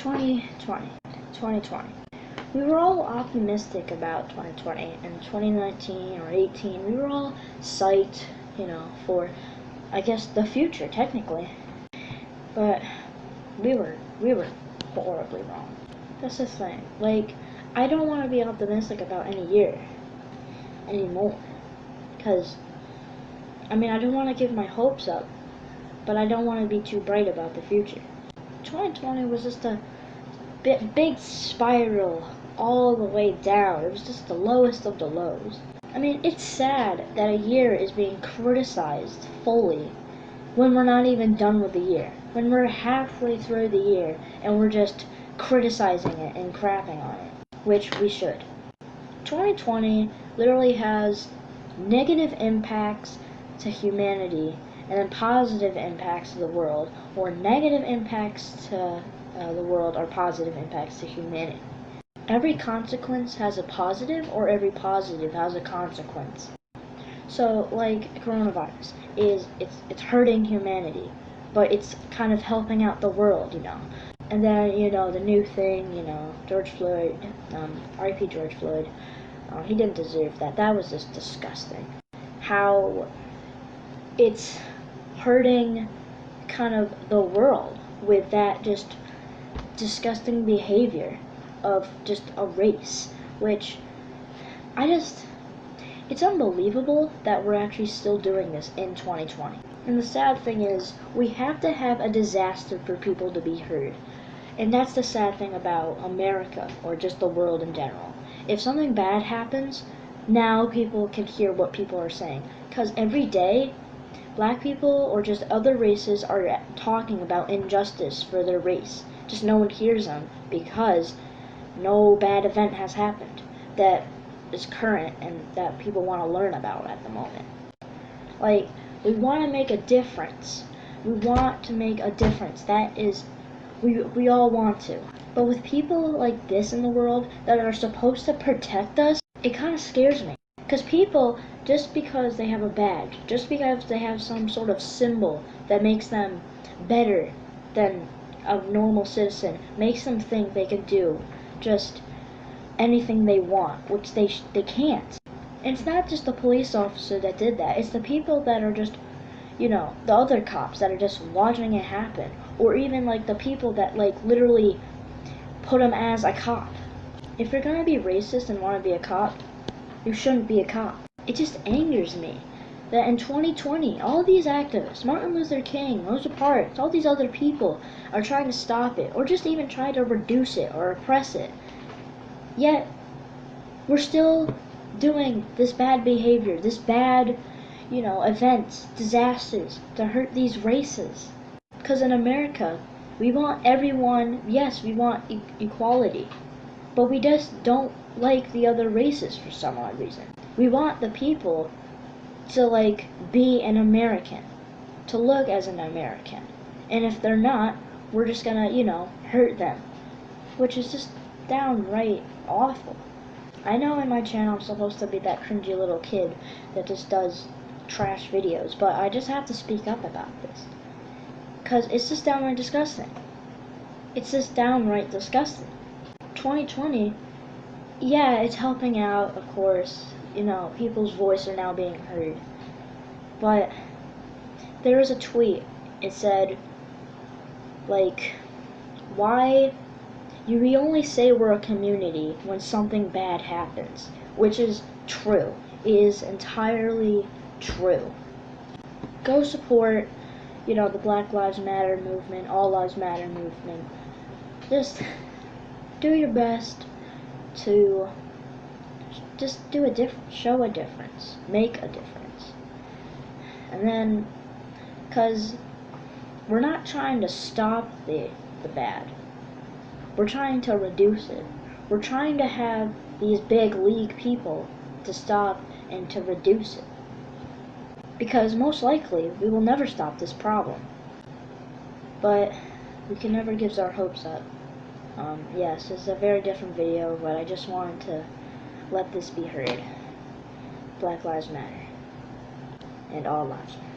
2020. 2020. We were all optimistic about 2020 and 2019 or 18. We were all psyched, for, I guess, the future, technically. But we were horribly wrong. That's the thing. Like, I don't want to be optimistic about any year anymore. Because, I don't want to give my hopes up, but I don't want to be too bright about the future. 2020 was just a big spiral all the way down. It was just the lowest of the lows. It's sad that a year is being criticized fully when we're not even done with the year. When we're halfway through the year and we're just criticizing it and crapping on it, which we should. 2020 literally has negative impacts to humanity and then positive impacts to the world, or negative impacts to the world are positive impacts to humanity. Every consequence has a positive, or every positive has a consequence. So, like coronavirus, it's hurting humanity, but it's kind of helping out the world, And then, the new thing, George Floyd, R.I.P. George Floyd, he didn't deserve that. That was just disgusting. How it's hurting kind of the world with that just disgusting behavior of just a race, which it's unbelievable that we're actually still doing this in 2020. And the sad thing is, we have to have a disaster for people to be heard. And that's the sad thing about America, or just the world in general. If something bad happens, now people can hear what people are saying. Because every day, black people or just other races are talking about injustice for their race. Just no one hears them because no bad event has happened that is current and that people want to learn about at the moment. Like, we want to make a difference. We want to make a difference. That is, we all want to. But with people like this in the world that are supposed to protect us, it kind of scares me. Because people, just because they have a badge, just because they have some sort of symbol that makes them better than a normal citizen, makes them think they can do just anything they want, which they can't. And it's not just the police officer that did that. It's the people that are just, the other cops that are just watching it happen. Or even, like, the people that, like, literally put him as a cop. If you're gonna be racist and want to be a cop, you shouldn't be a cop. It just angers me that in 2020, all these activists, Martin Luther King, Rosa Parks, all these other people are trying to stop it, or just even try to reduce it or oppress it. Yet, we're still doing this bad behavior, this bad, events, disasters to hurt these races. Because in America, we want everyone, yes, we want equality, but we just don't like the other races for some odd reason. We want the people to, like, be an American, to look as an American. And if they're not, we're just gonna, hurt them. Which is just downright awful. I know in my channel I'm supposed to be that cringy little kid that just does trash videos, but I just have to speak up about this. Because it's just downright disgusting. It's just downright disgusting. 2020, yeah, it's helping out, of course. People's voices are now being heard. But there was a tweet. It said, like, why we only say we're a community when something bad happens, which is true. It is entirely true. Go support, the Black Lives Matter movement, All Lives Matter movement. Just do your best to just do a difference, show a difference, make a difference. And then, because we're not trying to stop the bad. We're trying to reduce it. We're trying to have these big league people to stop and to reduce it. Because most likely, we will never stop this problem. But we can never give our hopes up. Yes, it's a very different video, but I just wanted to let this be heard. Black Lives Matter. And all lives matter.